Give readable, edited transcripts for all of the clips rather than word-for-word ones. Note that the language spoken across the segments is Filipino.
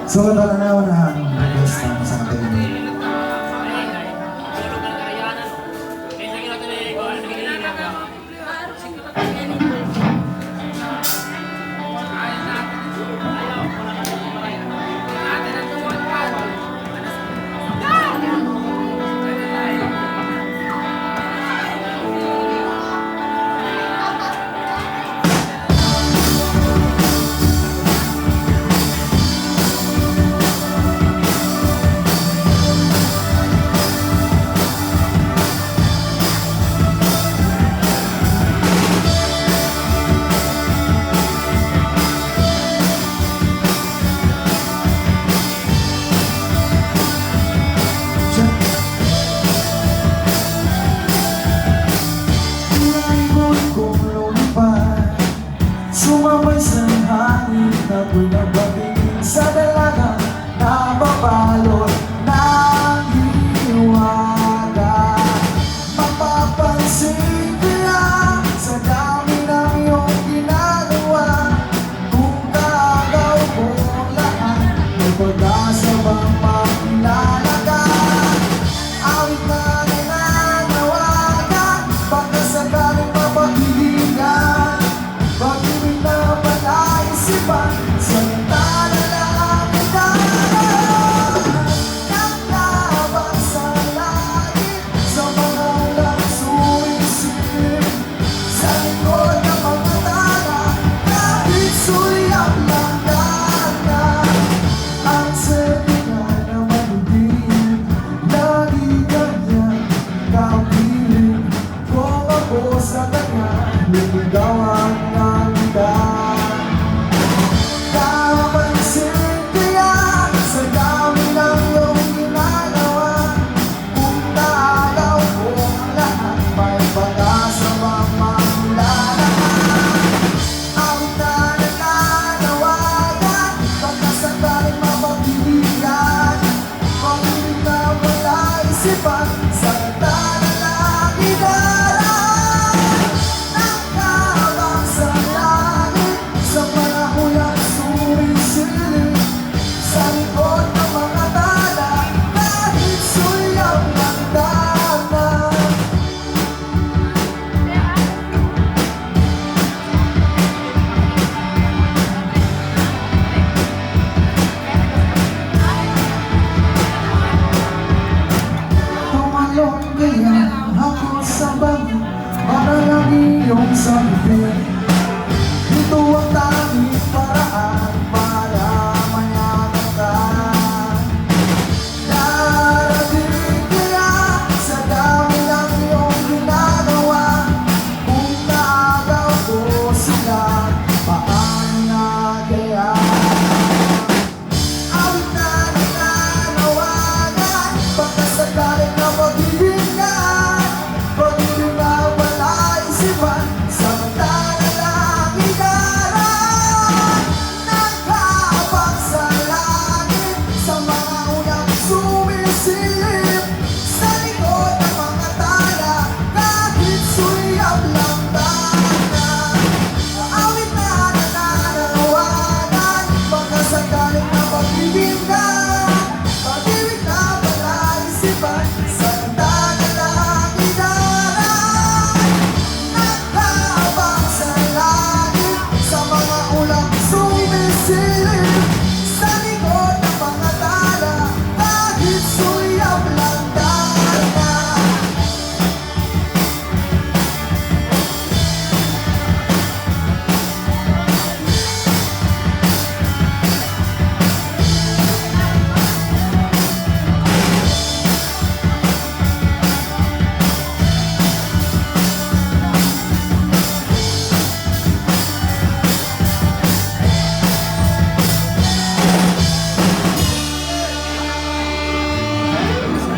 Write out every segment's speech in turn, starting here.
So, ito na naman ang request namin sa atin. Sumabay sa hangin na ako'y nabatingin sa dalaga na babalot ng hiwaga. Mapapansin kaya sa dami ng iyong ginagawa, kung kaagaw mo lahat, may pag-asa bang makilala ka? Awit na nananawagan, baka sakaling mapaghihigan, pag-ibig na palaisipan, salita na lang idaran. Nagtabang sa langit, sa mga ulang sumisilip, sa likod ng mga tala, kahit sulyap lang dagat. Ang sertihan na maludim, lagi ganyan kapiling, kung ako sa kanya, lumigawan ng ilan. Napansin kaya sa dami ng iyong ginagawa, kung naagaw ko ang lahat, may pag-asa bang makilala ka? Awit na nananawagan, baka sakaling mapaghihigan, pag-ibig na palaisipan, salita na lang idaran. Nagtabang sa langit, sa panahon ng sumisilip, sa likod ng mga tala, kahit sulyap ng dagat. Tumalon kaya ako sa bangin para lang iyong sabihin, ito ang tanging paraan para mayaman ka. Darating kaya sa dami ng iyong ginagawa, kung naagaw ko sila, paano na kaya? Awit na nananawagan, baka sakaling na pag-ibigyan, pag-ibig na palaisipan, salita na lang idaran. Nagkaabang sa langit, sa mga unang sumisilip, sa likod ng mga tala, kahit sulyap lang dagat. Awit na nananawagan, baka sakaling na pag-ibigyan, pag-ibig na palaisipan, salita na lang idaran. Nagkaabang sa langit, sa mga ulang sumisilip, sa likod ng mga tala, kahit sulyap lang dagat.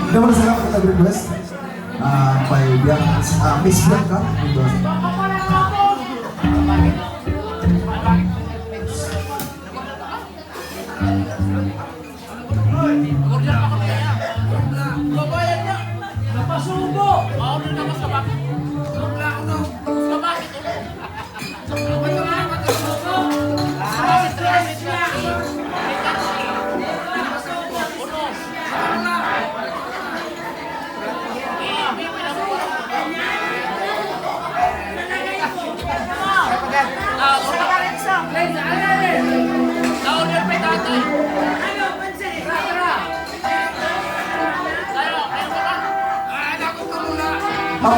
Naman sa kapag nag-request by Miss Bianca. Babayan niya! Napasubo! Ako rin naman sa bakit. Sa bakit? Sa bakit?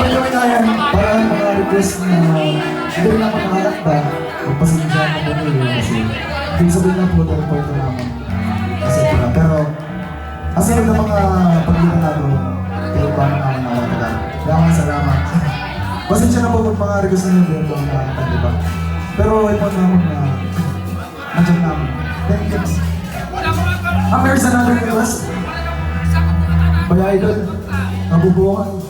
Dapat kami na yan, para mga request na hindi rin naman nakarakta, magpasensya na po nila kasi hindi sabihin na po dahil po ito naman. Kasi pala, pero asunod na mga pagkita nato, pero ba naman ako talaga. Maraming salamat. Pasensya na po kung mga request na hindi po nakarakta, di ba? Pero ito naman na nandiyan namin. Thank you. There's another request. Baya idol, nabubuhay.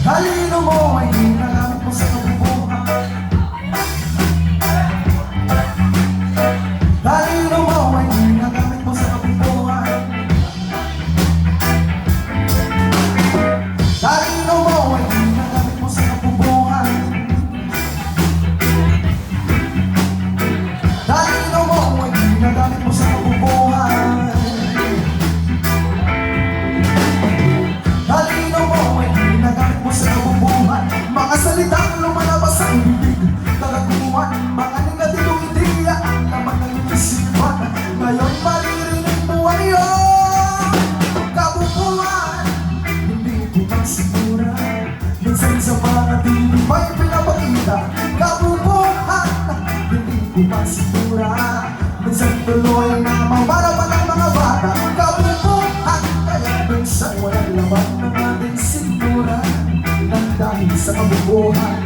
Talino mo ay ginagamit mo sa kabubuhan. Talino mo ay ginagamit mo sa kabubuhan. Talino mo ay ginagamit mo sa kabubuhan. Talino mo ay ginagamit mo sa kabubuhan. Talino mo ay ginagamit mo sa kabubuhan. Mga salitang lumalabas sa bibig, kagaguhan, mga negatibong ideya ang laman ng isipan. Ngayon maririnig mo ngayon kabubuhan. Hindi ko masigura, minsan sa mga tinig may pinapakita. Kabubuhan, hindi ko masigura, minsan tuloy na mamarapan ang mga bata. Kabubuhan, kaya minsan walang laman ng ating sigura nang dahil sa kabubuhan.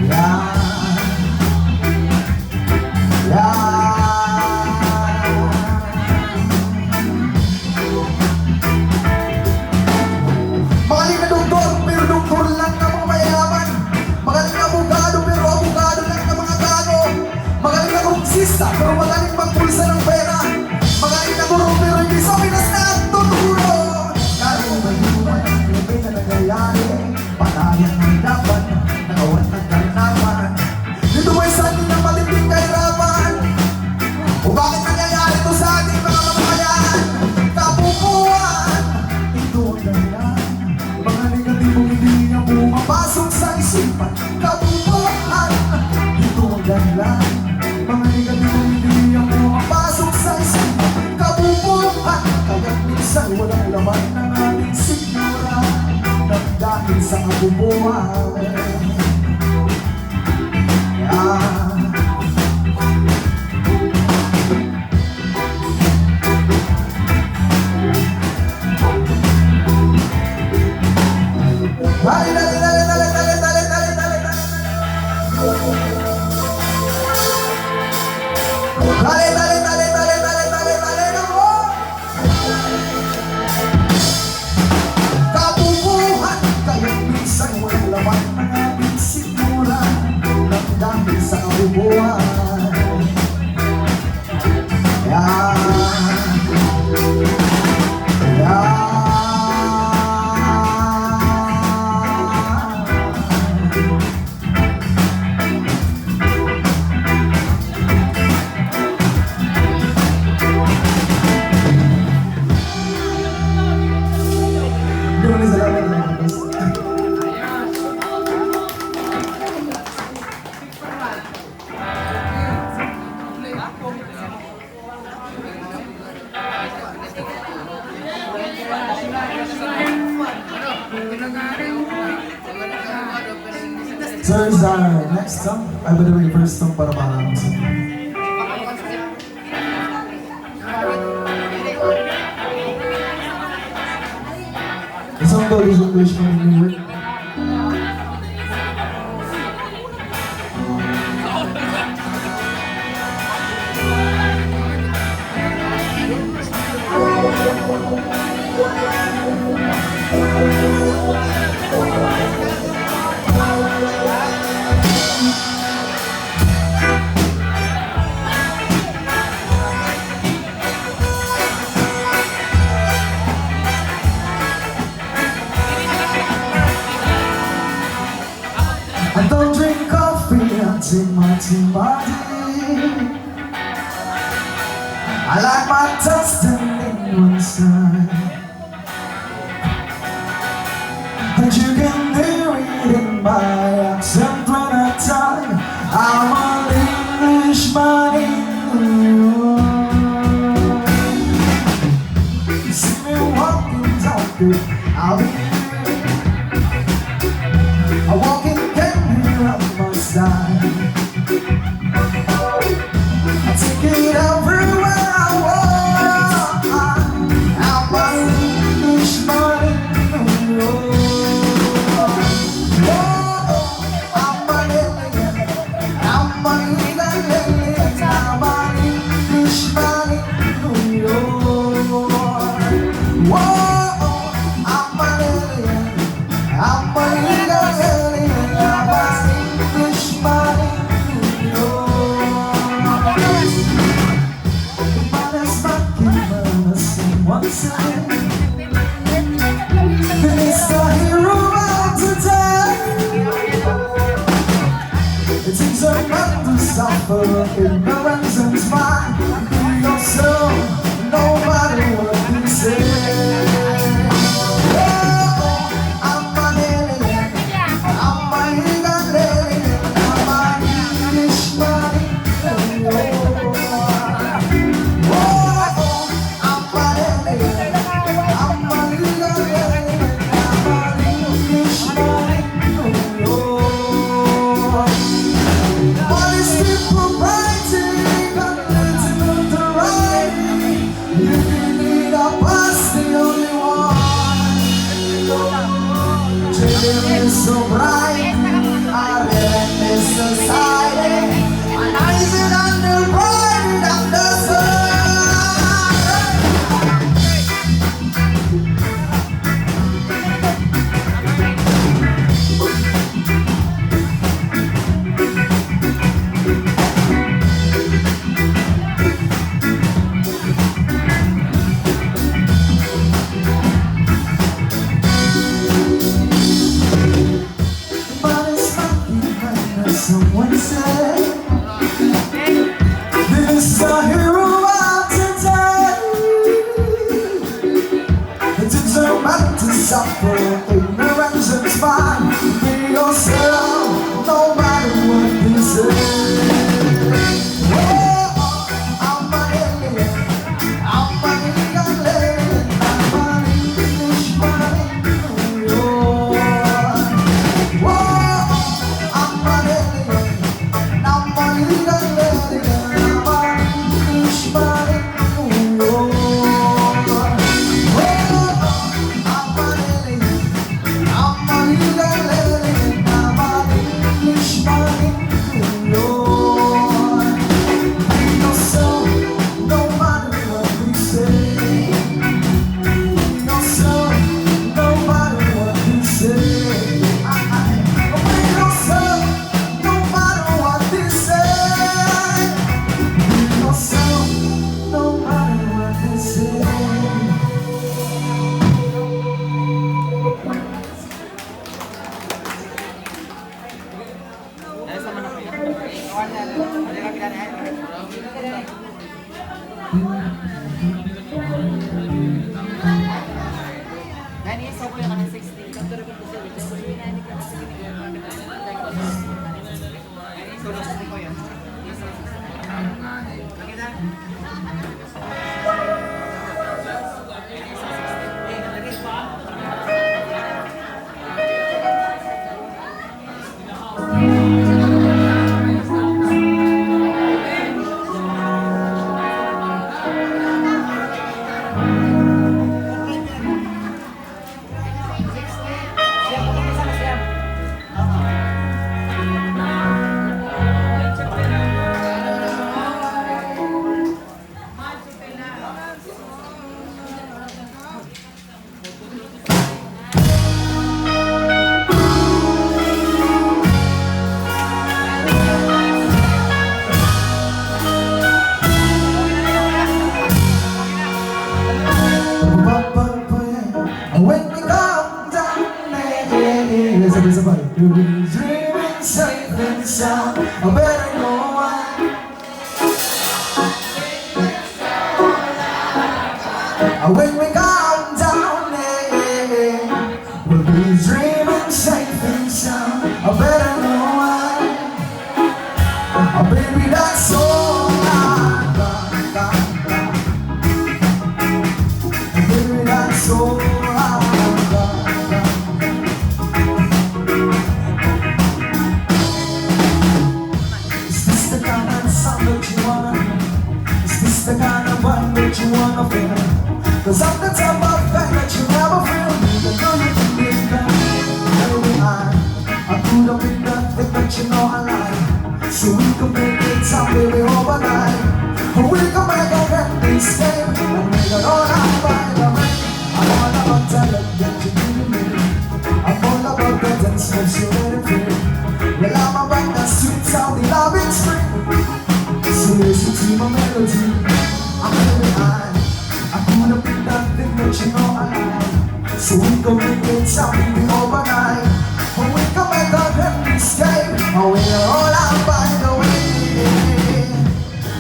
Yeah. Magaling na doktor, pero doktor lang na mga mayaman. Magaling na abogado, pero abogado lang na mga gago. Magaling na kongresista, pero magaling magpulsa ng pera. Magaling na guro, pero hindi sa Pinas na tuturo. Karumaliwan ang krimen na nangyayari, patayan ang dapat, nagawan ng karanapan. Dito may sanin ng matinding kahirapan. O bakit nangyayari ito sa ating mga mamamayan? Kabubuhan, ito ang dahilan. Mga negatibong hindi na pumapasok sa isipan. Kabubuhan, ito ang dahilan. Mga negatibong hindi na pumapasok sa isipan. Kabubuhan, kaya minsan walang laman ng ating sigura nang dahil sa kabubuhan. Yeah. Dale, dale, dale, dale, dale, dale, dale, dale, dale. Dale, dale, dale, dale, dale, dale, dale, no. Kabubuhan, kaya minsan walang laman ng ating sigura nang dahil sa kabubuhan. Yeah. Yeah. Maraming salamat mga boss. So here's our next song. I by the way, first song para maraming sa the song called is English for New York. body. I like my destiny one side, and you can hear it in my accent when I talk. I'm an Englishman in New York. You see me walking, talking, I'll be here. I walk in, can hear on my side. I take it everywhere I walk. I'm an Englishman in New York. Oh, I'm an alien. I'm an alien. I'm an Englishman in New York. Whoa, I'm an alien. I'm an alien. I'm an Englishman in New York. One second, it's the hero out today. It takes a man to suffer ignorance and smile. Be yourself, no matter what you say. Oh, I'm an alien, I'm an alien, I'm an Englishman in New York. Oh, I'm an alien, I'm an alien, I'm an Englishman in New York. What is people writing and little notoriety? If you need a pass, the only one. Children is so bright, I live in this society, and I sit under pride and the sun. Someone said, this is a hero out today. It takes a man to suffer ignorance and smile. Be yourself, no matter what you say. Oh, I'm an alien, I'm an alien, I'm an Englishman in New York. Whoa, I'm an alien, I'm an alien, I'm an Englishman in New York. Whoa, I'm an alien, I'm an alien, I'm an Englishman in New York. Be yourself, no matter what we say. Be yourself, no matter what you say. Be yourself, no matter what they say. Be yourself, no matter what they say. When you come down there, there's a dreaming safe and sound. I better go When we come down there, we'll be dreaming safe and sound. I better know why. Baby, that's all I got. Baby, that's all I got. Is this the kind of song that you wanna hear? Is this the kind of vibe that you wanna feel? 'Cause I'm the type of guy that you never feel. The girl you can be that. Baby, I put up in that thing that you know I like. So we can make it time, baby, overnight. We can make a grand escape and make it all out by the rain. I'm all about the love that you give me. I'm all about the dance moves you let it feel. Well, I'm about the sweet sound, the love is free. So listen to my melody. I'm baby, I put up in that thing that you know I like. So we can make it time, baby, overnight. We can make a grand escape and we're all out by the way.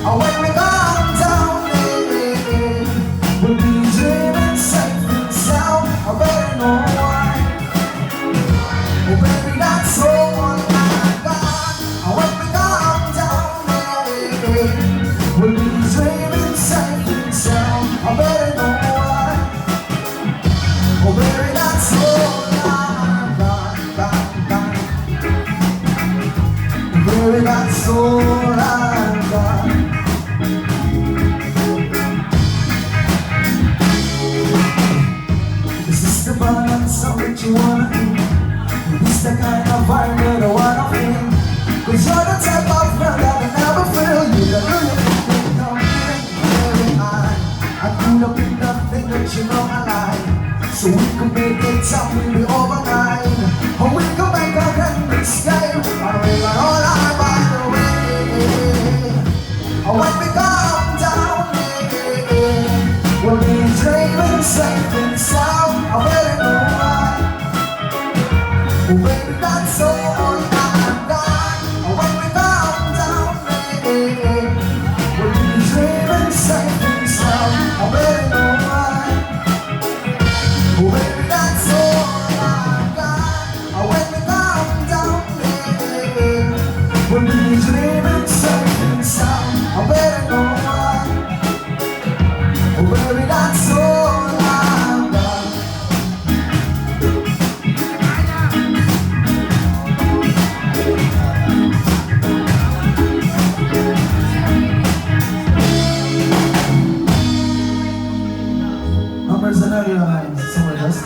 When we come down there, we'll be dreaming safe and sound. I better know why. Oh baby, that's all I got. When we come down there, we'll be dreaming safe and sound. I better know why. Oh baby, that's all I got. Baby, that's all I got. Is this the balance of what you wanna hear? Is this the kind of vibe that I wanna feel? 'Cause you're the type of girl that I never feel. You the girl you think come here. Baby, I put up in that thing that you know I like. So we can make it time, baby, overnight. Or we can make a grand escape and we got all our by the way. When we come down there, we'll be dreaming safe and sound. I better know why. Oh baby, that's all I got. When we come down there, we'll be dreaming safe and sound. I better know why. Oh baby, that's all I got. When we come down there, we'll be dreaming safe and sound. I better know why. Oh baby, that's all I got. Mercenary somewhere else.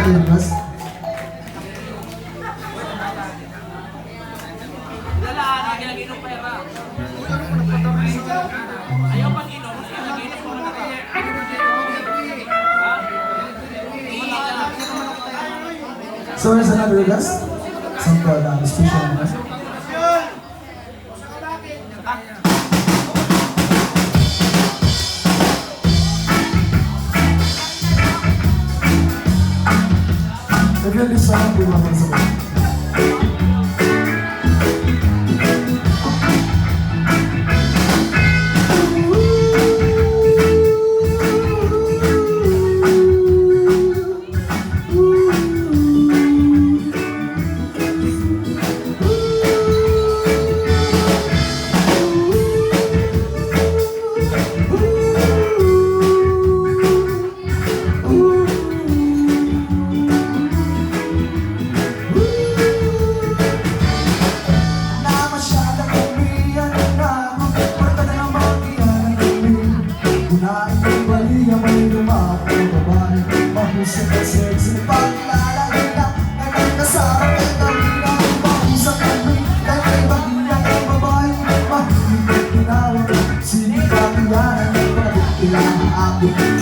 natin, guys. Dalaan, nagilagay ng pera. Ayaw pang inom, nagilagay ng pera. So there's another guest. Some called special guest. If you're this song, we want to support.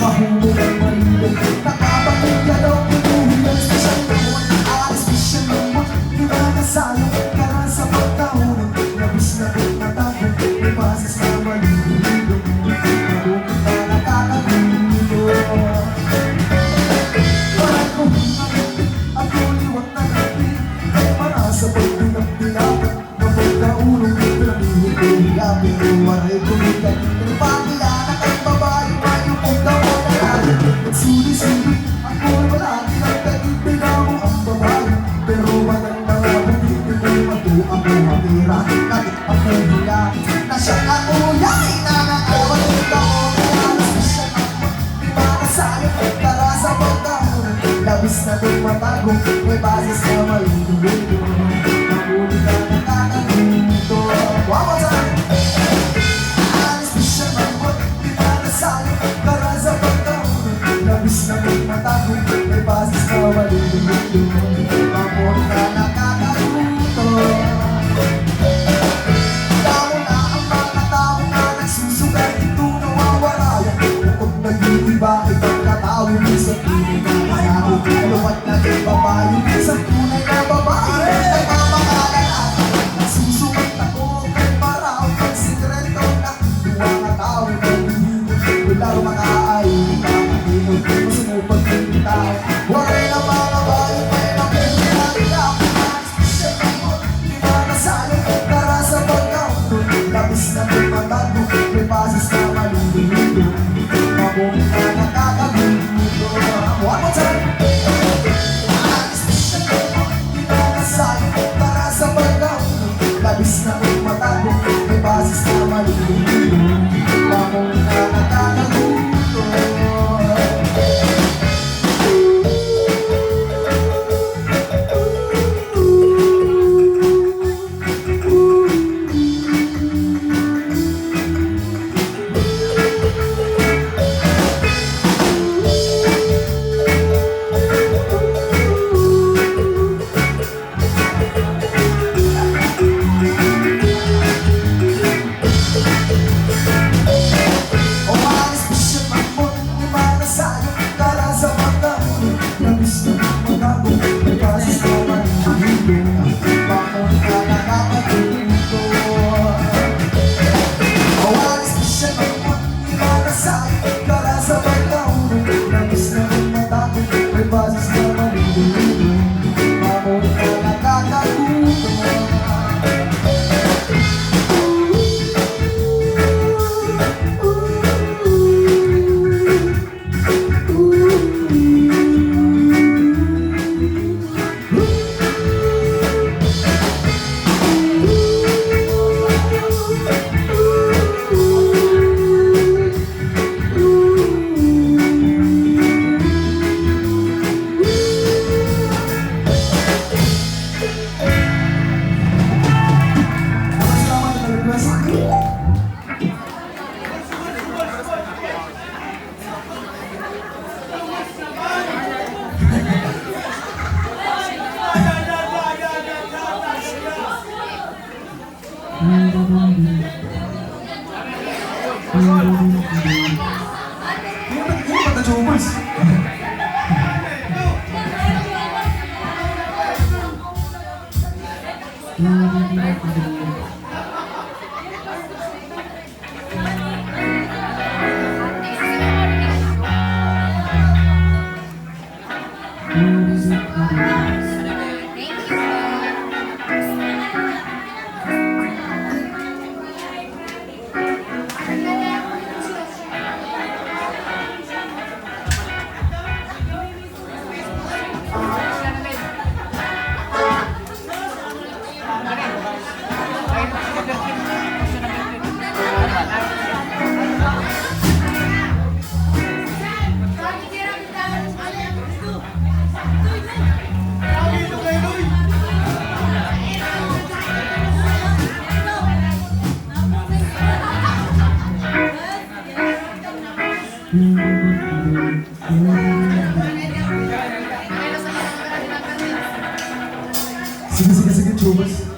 Mahulog ang mahilig, nakabakit ka daw pinuhilan sa siyang gamon. Alis ko siya naman, ginagasayo ka na sa pagkahulog. Labis na kong natago, may pasas na maliligo. Mabukit na nakakagulo. Parang kung hingayati at uliwat na natin, ay marasa pagpinag-pinapan na pagkaulog. Pinamihig ko higapin, waray kumikat. Pinapakilala kay babae, suli-suli, ako'y malaki ang tagipin mo ang babae. Pero maganda nga bukitin mo'y matuang mo matira. Nakit ako hila na siyang ako yay na nakawalita ko. Kaya na siya naman, di makasayo. Tara sa pagkahulog, labis na do'y matago. May basis na maliligo. Mahuli ka nakakaguto. One more time! Alis na siya naman, di makasayo. Tara sa pagkahulog, labis na kong matago, may basis na malilimundo. Pamori ka nakakaluto. Tao na ang mga tao na nagsusugat, ito nawawarayan. Bukod nag-iiba, ibang katawin, isang tunay na kanabi. Aluwat na kay babae, isang tunay na babae. Nagmamakalan ako, nagsusugat ako kay Parao. Ang sikreto na duwa na tao na hihigit, wala makaayon ka. Gusto mo pagkintay, waray na mga bayo, may nakukulang ka. Siya naman, di makasayo, tara sa pagkahulog. Labis na kong matago, may basis na malilimundo. Mabungit na nakakagulo. One more time! Siya naman, di makasayo, tara sa pagkahulog. Labis na kong matago, may basis na malilimundo. Mabungit na nakakagulo. Sige, sige, sige, Chubas.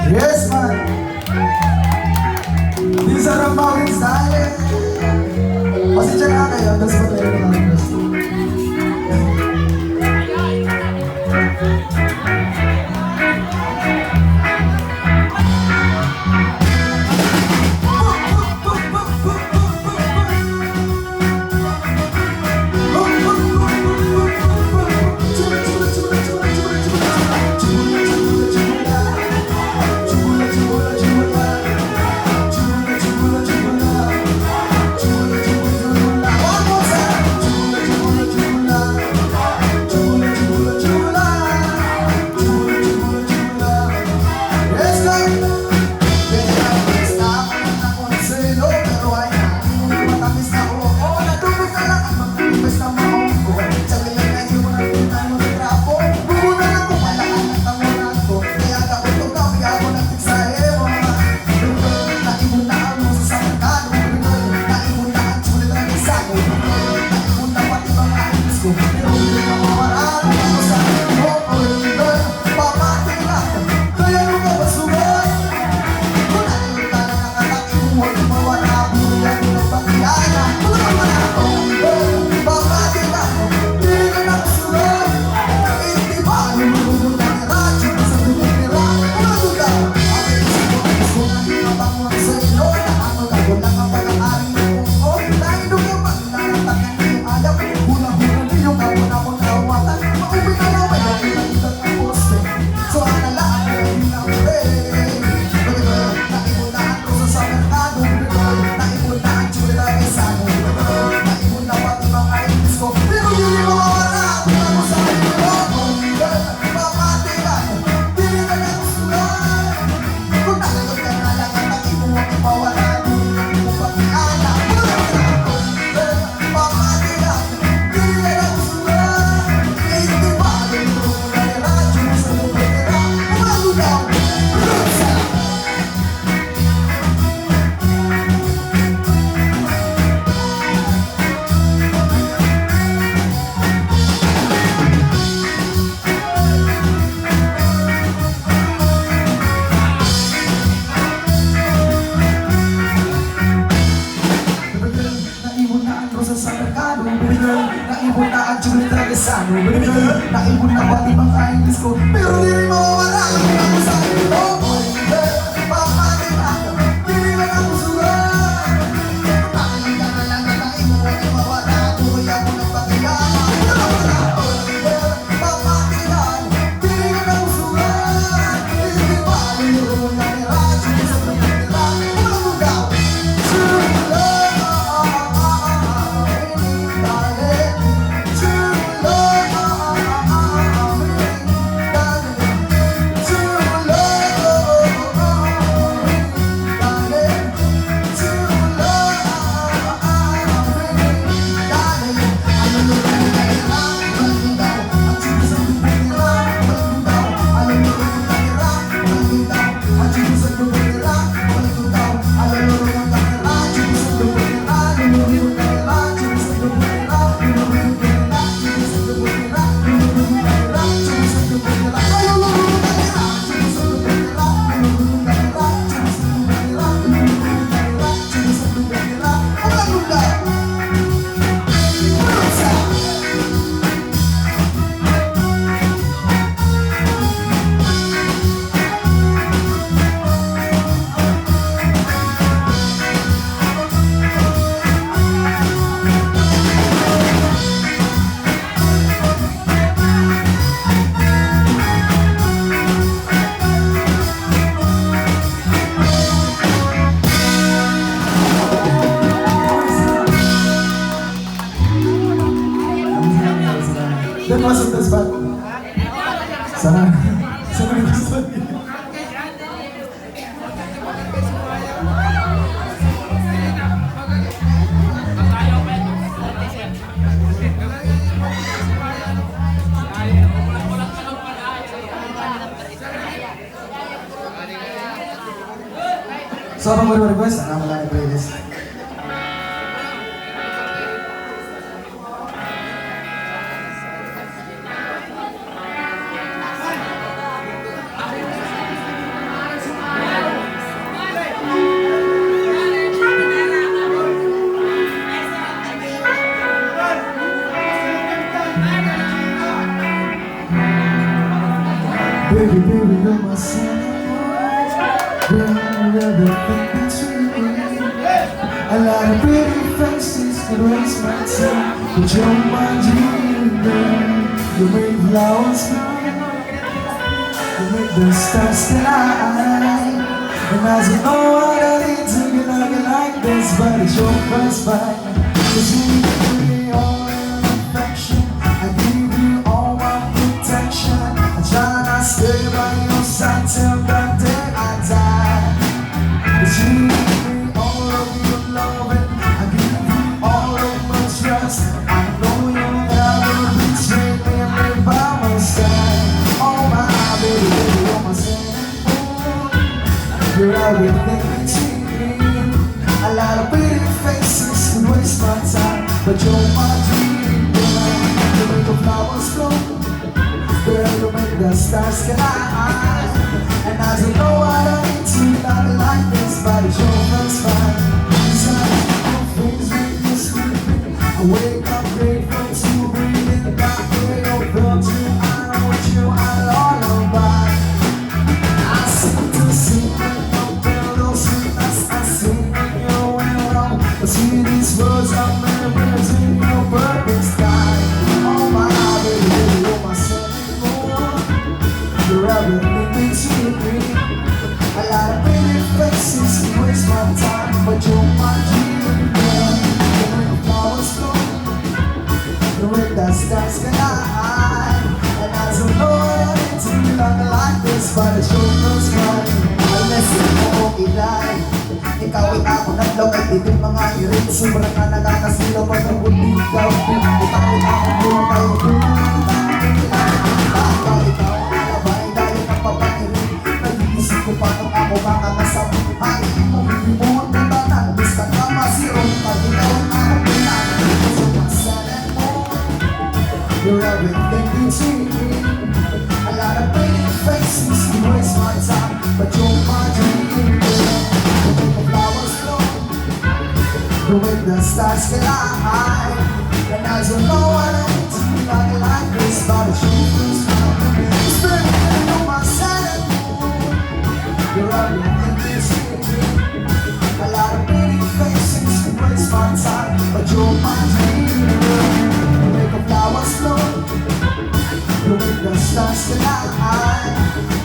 Yes, man. These are the mountain style. Pasensya na kayo, tapos pa tayo ng gusto. Naibon na ang Julie Travisano. Naibon na pati mga English ko, pero di rin mawawala ang sa akin. Oh, pamati na ako, di rin ako sulat. Pakalang ka na lang na naibon na di mawala. Tuloy ako ng pagkayama. Pamati na ako, di rin ako sulat. Hindi ba yung na ni Rajo sa pagkakita? Ano daw? True So habang mag-request, ano mo lang yung playlist? Baby, baby, you're my sunlight. You're everything between. A lot of pretty faces could waste my time, but you're my dream, girl. You make flowers bloom, you make the stars shine. And as you know what I need to get like this, but it's your first bite. 'Cause you give me all your affection, I give you all my protection. I try not to stay by your side till the day I die. 'Cause you give me all of your loving, I give you all of my trust. I know you'll never betray me and live by my side. Oh my baby, baby, you're my singing moon. You're everything between. A lot of pretty faces can waste my time, but you're my dream, girl. You make the flowers bloom, girl, you make the stars shine. And I don't know what I need to love you like this, but it's your first fight. Your face make me sleepy. I wake up grateful to breathe in that way of love you. I know what you are all about. I seem to see when your pillows sweetness, I see when you're wrong. I see these words of memories in your perfect sky. Oh my baby, baby, you're my sunny moon. You're everything between. A lot of pretty faces can waste my time, but you're my dream, girl. You make the flowers bloom, you make the stars shine. And I don't know what I need to be like this, but it's your first fight. Alisin mo o ilay, ikaw ay ako naglaw kay tibig mga irin. Sobrang ka nakakasilo pag ang buti ikaw. Ikaw ay ako buong kayo. Ikaw ang alabay dahil ang papangirin. Nag-iisip ko paano ako makakasabi. Hain mo, bibuhon mo tanan. Basta ka masirong pag ikaw ang ako pinag. So masalan mo, you're everything between. A lot of pretty faces can waste my time, but you're my dream, girl. You make the flowers bloom, you make the stars shine. And I don't know what I need to be like this, but it's your first time. It's been on my side, you're everything between. A lot of pretty faces can waste my time, but you're my dream, girl. You make the flowers bloom, you make the stars shine.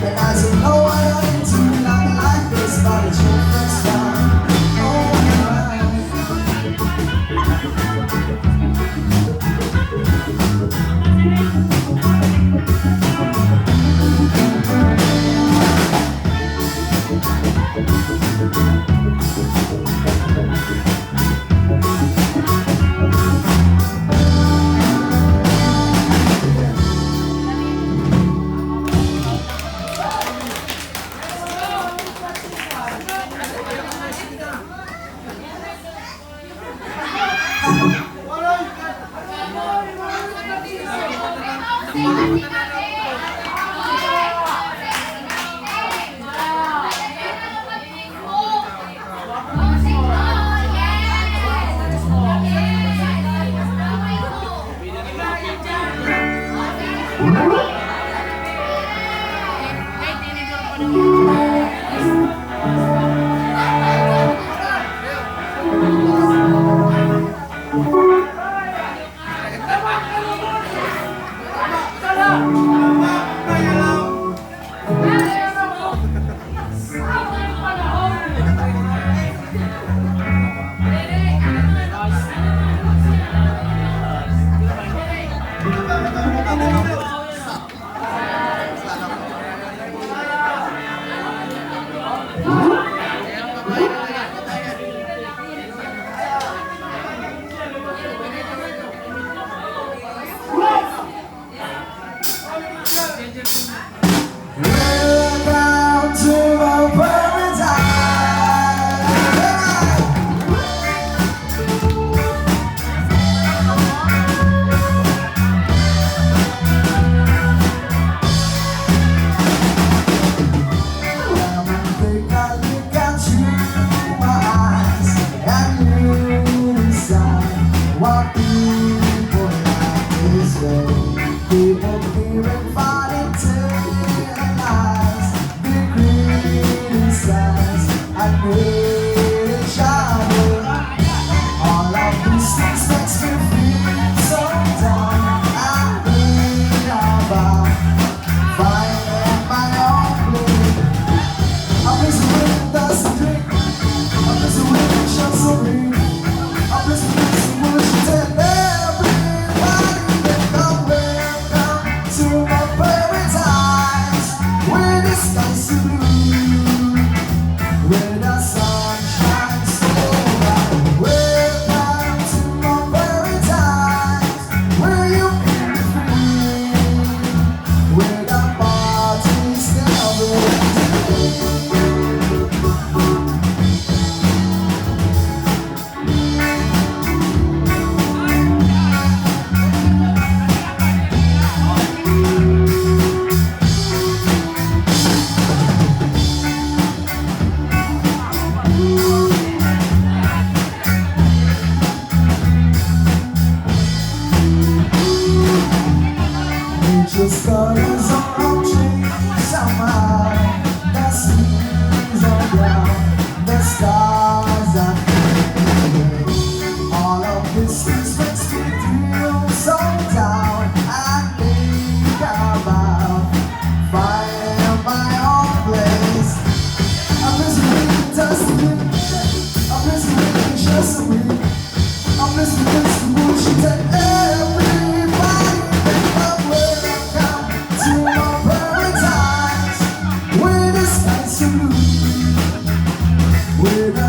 And I don't know what I need to be like this, but it's your first time. Oh,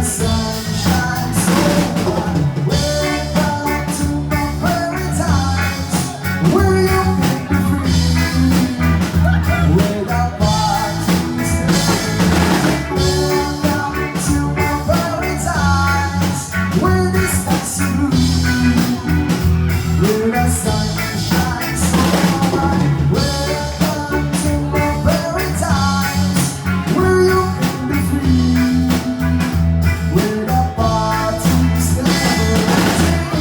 sun shines so bright. Welcome to my paradise, where you can be free, where the party's welcome to my paradise, where the skies are blue, where the sun shines so bright. Welcome to my paradise, where you can be free, where the party's never ending.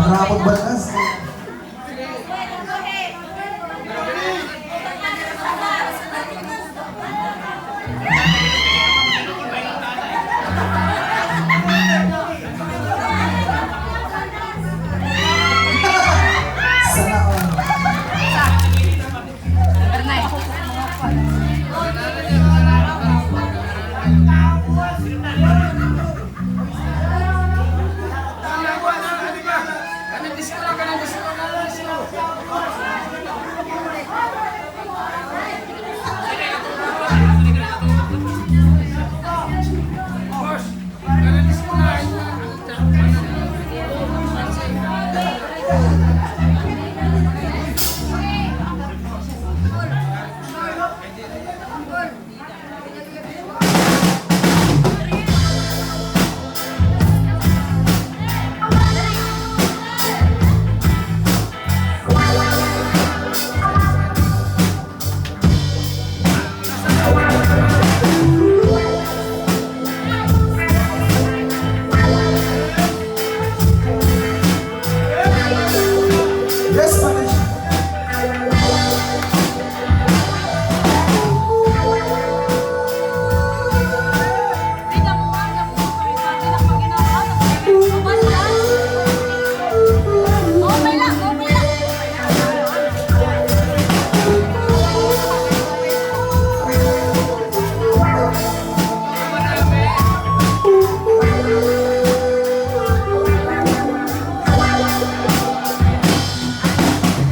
Rapot Balgas. Sana all. Yes, Manish.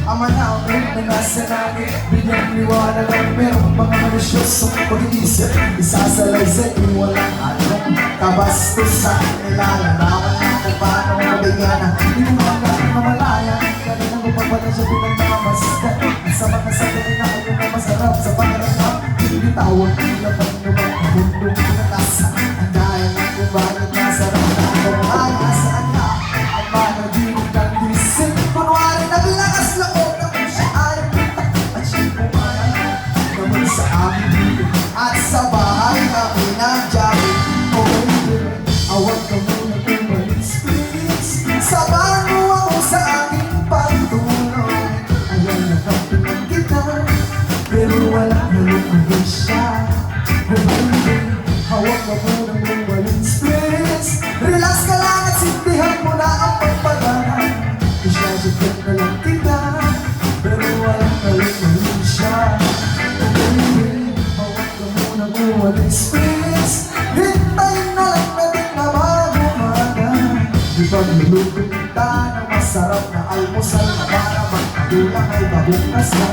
Ama namin na nasa langit, bigyang liwanag ang merong mga manusyosong pag-iisip. Isasalaysay kung walang anong kabastusan. Nilalarawan na kung paano mabigyan ang inuwagan na malaya. Kaninang upapala siya pinagmamasdan. Sa mga sabi na kayo na masarap sa pangarap. Binitawag nila pang lumang mundong pinatasa. Ang dahil ng kung bakit masarap na kung saan ka. Ang managinip ng disip. Kunwari naglakas loob na kung siya ay pitak. At siya'y pumanan naman sa amin dito. At sa bahay namin ang jawi. O baby, awag ka muna kung malis-please. Sabahan mo ako sa aking pagtulong. Ayan nakapinan kita, pero walang halong siya. O baby, awag ka muna kung malis-please. Relax ka lang at sindihan mo na ang pagpaganan. Isyasagyan na lang kita, pero walang halong siya. O baby, awag ka muna kung malis-please. Hintayin na lang natin na mag-umaga. Ipagluluto kita ng masarap na almusal na para magkagulang ay mabukas na.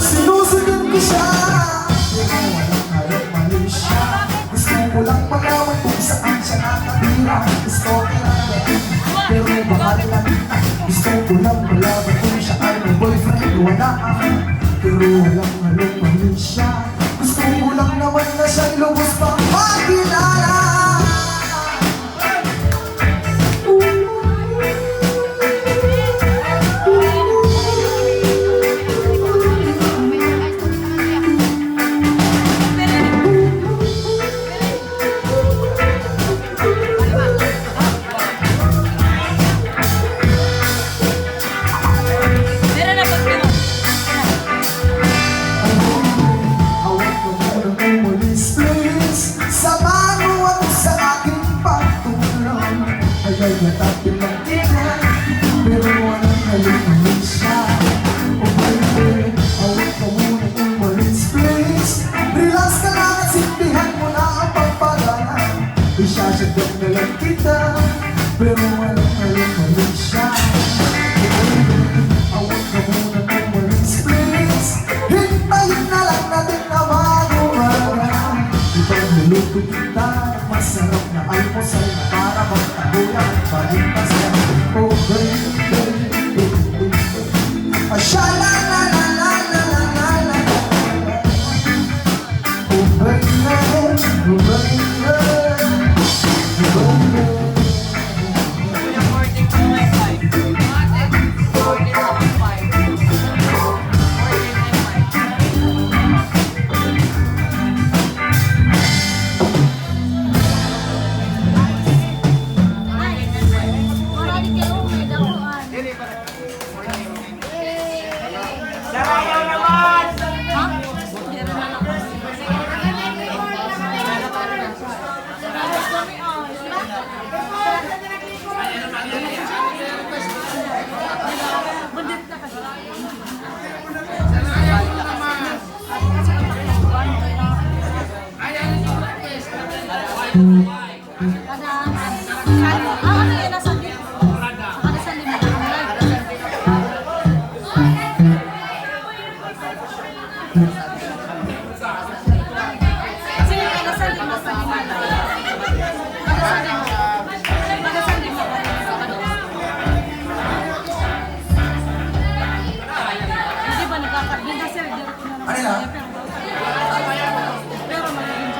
Sinusunod ko siya, pero walang halong mali siya. Gusto ko lang malaman kung saan siya nakatira. Gusto ko lang pero mahal lang kita. Gusto ko lang malaman kung siya ay may boyfriend. Wala pero walang halong mali siya. Gusto ko lang naman na siya'y lubos pang makilala. Awag ka muna kung malis-please. Samahan mo ako sa aking pagtulong. Agad natapin lang kita, pero walang halong siya. O baby, awag ka muna kung malis-please. Relax ka lang at sindihan mo na ang pagpaganan. Isyasagyan na lang kita, pero walang halong siya. O baby, awag ka muna kung malis-please. Hintayin na lang natin na mag-umaga. Ipagluluto kita ng masarap na almusal na para magtagulang at paligtas ka. Oh baby, sha-la-la-la-la-la-la-la-la. Oh baby, oh baby, oh baby. Ano yan nasa dito? Saka nasa lima. Kasi nasa lima sa lima. Nasa lima. Hindi ba nagkakabinda sir? Ano na? Pero magiging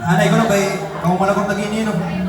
Anay ko na ba, kung malakot nag-ininom.